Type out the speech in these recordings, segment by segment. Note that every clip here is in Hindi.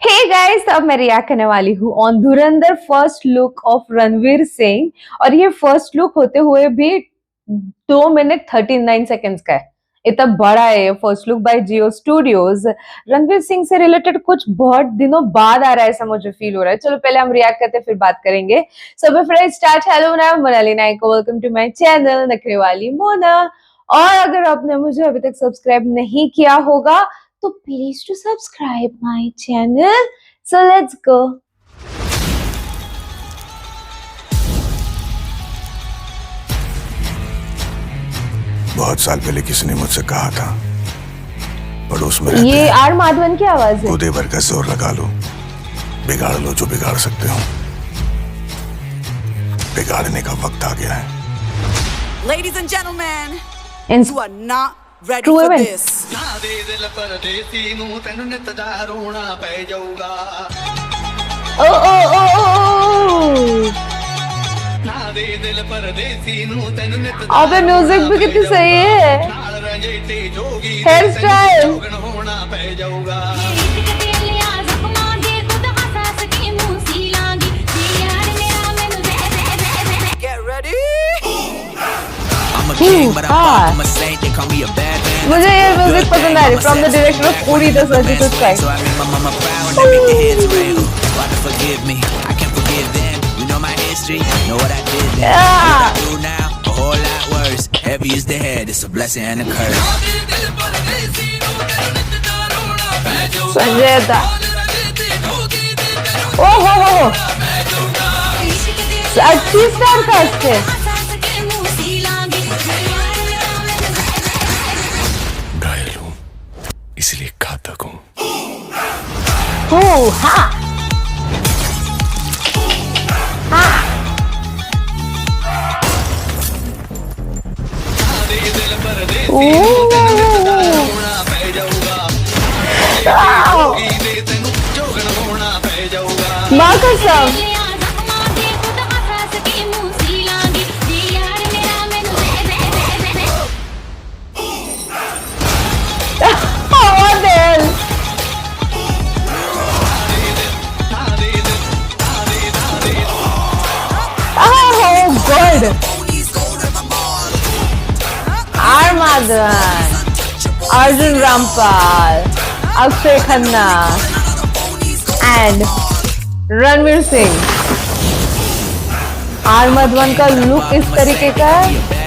हे गाइस, अब मैं रिएक्ट करने वाली हूँ on Dhurandhar first look of Ranveer Singh. और ये फर्स्ट लुक होते हुए भी 2 मिनट 39 सेकेंड्स का है। इतना बड़ा है ये फर्स्ट लुक बाय जियो स्टूडियोज। रणवीर सिंह से रिलेटेड कुछ बहुत दिनों बाद आ रहा है, ऐसा मुझे फील हो रहा है। चलो पहले हम रिएक्ट करते हैं, फिर बात करेंगे। So before I start, hello ना मोनाली नायक, वेलकम टू माय चैनल नखरे वाली मोना। और अगर आपने मुझे अभी तक सब्सक्राइब नहीं किया होगा तो please to subscribe my channel. So let's go. बहुत साल पहले किसी ने मुझसे कहा था, पड़ोस में ये आर माधवन की आवाज है। खुदे भर का जोर लगा लो, बिगाड़ लो जो बिगाड़ सकते हो। बिगाड़ने का वक्त आ गया है। Ladies and gentlemen, And you are not ready true for event. this. ओ ओ ओ ओ अबे म्यूजिक भी कितनी सही है। Hair style Get ready. मुझे ये म्यूजिक पसंद आ रही। From the director of Uri the surgical strike. Heavy is the head, it's a blessing and a curse. Sanjay Dutt, ओ हो अच्छी स्टार कास्ट है। घायल हूं, इसलिए घातक हूं। ओ हाँ हाँ माँ कसम। What the hell? Oh God! R Madhavan, Arjun Rampal, Akshaye Khanna and Ranveer Singh. R Madhavan का लुक इस तरीके का है।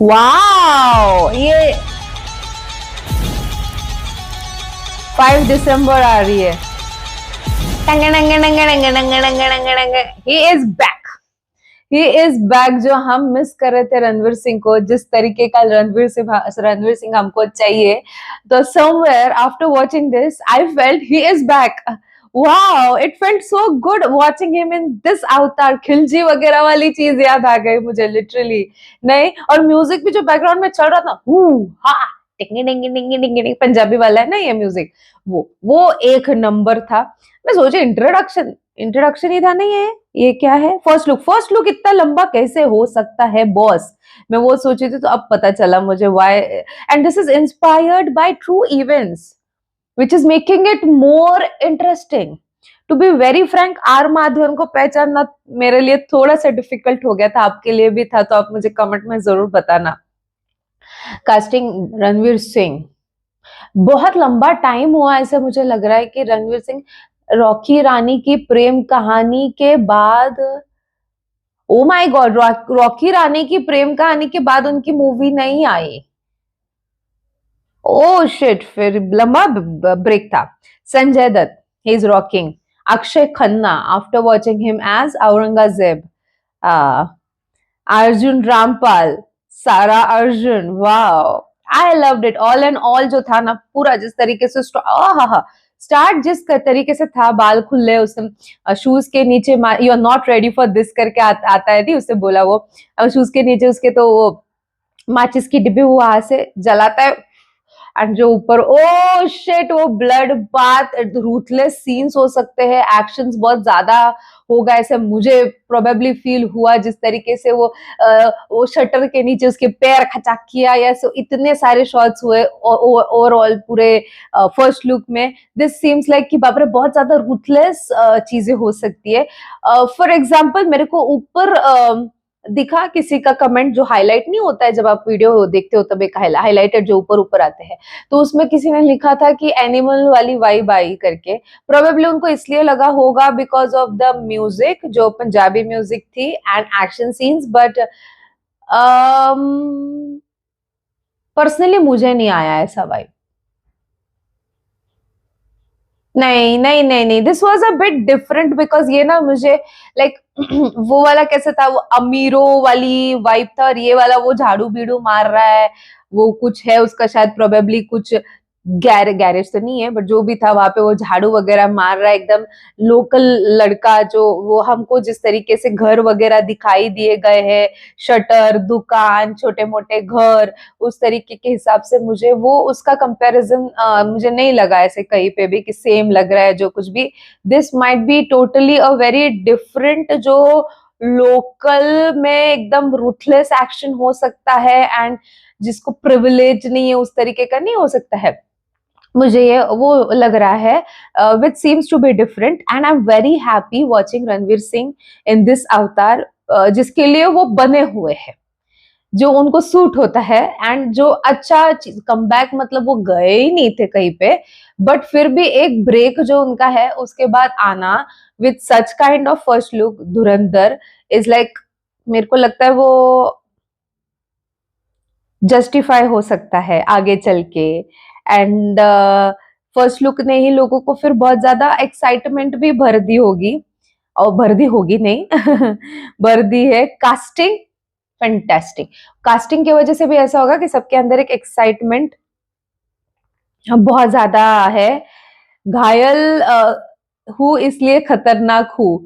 वाओ, ये 5 दिसंबर आ रही है। He is back. He is back, जो हम मिस कर रहे थे रणवीर सिंह को, जिस तरीके का रणवीर सिंह हमको चाहिए। तो somewhere after watching this, I felt he is back. Wow, it felt so good watching him in this avatar. Khilji वगैरह वाली चीज याद आ गई मुझे लिटरली। नहीं, और म्यूजिक भी जो बैकग्राउंड में चल रहा था, पंजाबी वाला है ना ये म्यूजिक, वो एक नंबर था। मैं सोचे इंट्रोडक्शन ही था, नहीं है ये क्या है। फर्स्ट लुक इतना लंबा कैसे हो सकता है बॉस, मैं वो सोची थी। तो अब पता चला मुझे why. And this is inspired by true events which is making it more interesting. To be very frank, R Madhavan को पहचानना मेरे लिए थोड़ा सा डिफिकल्ट हो गया था, आपके लिए भी था, तो आप मुझे कमेंट में जरूर बताना। कास्टिंग रणवीर सिंह, बहुत लंबा टाइम हुआ ऐसे मुझे लग रहा है कि रणवीर सिंह रॉकी रानी की प्रेम कहानी के बाद, ओ माय गॉड, रॉकी रानी की प्रेम कहानी के बाद उनकी मूवी नहीं आई। ओ शिट, फिर लंबा ब्रेक था। Sanjay Dutt, he is rocking. Akshaye Khanna, after watching him as Aurangzeb. Arjun Rampal, Sara Arjun, wow, I loved it. All and all जो था ना, पूरा जिस तरीके से स्टार्ट जिस तरीके से था, बाल खुले, उसने शूज के नीचे you are not ready for this करके आता है, थी उससे बोला वो, शूज के नीचे उसके तो वो माचिस की डिब्बी वो वहां से जलाता है। एंड जो ऊपर ओ शिट वो ब्लड बाथ रूथलेस सीन्स हो सकते हैं, एक्शंस बहुत ज्यादा होगा ऐसे मुझे प्रोबेबली फील हुआ, जिस तरीके से वो शटर के नीचे उसके पैर खचाक किया या सो इतने सारे शॉट्स हुए ओवरऑल पूरे फर्स्ट लुक में। दिस सीम्स लाइक कि बाप रे बहुत ज्यादा रूथलेस चीजें हो सकती है। फॉर एग्जाम्पल मेरे को ऊपर दिखा किसी का कमेंट जो हाईलाइट नहीं होता है, जब आप वीडियो देखते हो तब एक हाईलाइटेड जो ऊपर ऊपर आते हैं, तो उसमें किसी ने लिखा था कि एनिमल वाली वाइब आई करके। प्रोबेबली उनको इसलिए लगा होगा बिकॉज ऑफ द म्यूजिक, जो पंजाबी म्यूजिक थी and action scenes, but personally मुझे नहीं आया ऐसा वाइब। नहीं नहीं नहीं नहीं, this was a bit different because ये ना मुझे लाइक वो वाला कैसे था, वो अमीरों वाली वाइब था, और ये वाला वो झाड़ू बीड़ू मार रहा है, वो कुछ है उसका शायद प्रोबेबली कुछ गैरेज तो नहीं है, बट जो भी था वहां पे वो झाड़ू वगैरह मार रहा है, एकदम लोकल लड़का। जो वो हमको जिस तरीके से घर वगैरह दिखाई दिए गए हैं, शटर, दुकान, छोटे मोटे घर, उस तरीके के हिसाब से मुझे वो उसका कंपैरिजन मुझे नहीं लगा ऐसे कहीं पे भी कि सेम लग रहा है जो कुछ भी। This might be totally a very different, जो लोकल में एकदम रूथलेस एक्शन हो सकता है, एंड जिसको प्रिविलेज नहीं है उस तरीके का नहीं हो सकता है। मुझे ये वो लग रहा है which seems to be different, and I am very happy watching Ranveer Singh in this avatar, जिसके लिए वो बने हुए हैं, जो उनको सूट होता है, एंड जो अच्छा कमबैक, मतलब वो गए ही नहीं थे कहीं पे, बट फिर भी एक ब्रेक जो उनका है उसके बाद आना with such kind of first look Dhurandhar is like, मेरे को लगता है वो जस्टिफाई हो सकता है आगे चल के। एंड फर्स्ट लुक ने ही लोगों को फिर बहुत ज्यादा एक्साइटमेंट भी भर दी होगी, और भर दी होगी नहीं भर दी है। कास्टिंग फैंटास्टिक, कास्टिंग की वजह से भी ऐसा होगा कि सबके अंदर एक एक्साइटमेंट बहुत ज्यादा है। घायल हूँ इसलिए खतरनाक हूँ,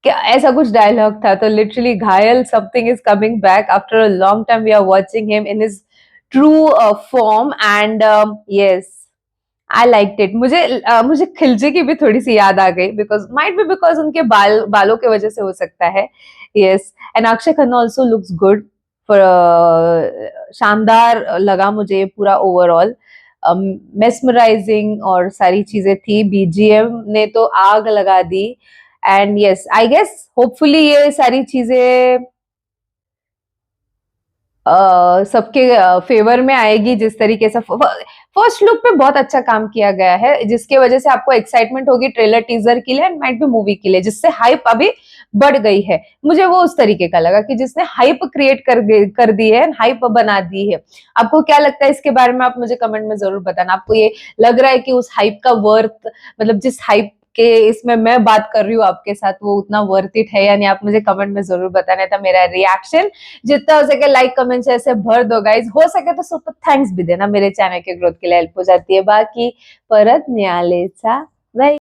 क्या ऐसा कुछ डायलॉग था, तो लिटरली घायल something is coming back after a long time, we are watching him in his true form, and yes I liked it. मुझे खिलजी की भी थोड़ी सी याद आ गई, बिकॉज माइट बी बिकॉज उनके बालों की वजह से हो सकता है। Yes, and Akshay Khanna also looks good for, शानदार लगा मुझे पूरा ओवरऑल, मेस्मराइजिंग और सारी चीजें थी। बीजीएम ने तो आग लगा दी, and yes I guess hopefully ये सारी चीजें सबके फेवर में आएगी, जिस तरीके से फर्स्ट लुक पे बहुत अच्छा काम किया गया है, जिसकी वजह से आपको एक्साइटमेंट होगी ट्रेलर टीजर के लिए एंड माइट भी मूवी के लिए, जिससे हाइप अभी बढ़ गई है। मुझे वो उस तरीके का लगा कि जिसने हाइप क्रिएट कर दी है, हाइप बना दी है। आपको क्या लगता है इसके बारे में, आप मुझे कमेंट में जरूर बताना। आपको ये लग रहा है कि उस हाइप का वर्थ, मतलब जिस हाइप के इसमें मैं बात कर रही हूँ आपके साथ, वो उतना वर्थ इट है या नहीं, आप मुझे कमेंट में जरूर बताना था। मेरा रिएक्शन जितना हो सके लाइक कमेंट से ऐसे भर दो गाइज, हो सके तो सुपर थैंक्स भी देना, मेरे चैनल के ग्रोथ के लिए हेल्प हो जाती है। बाकी परत न्यायालयाचा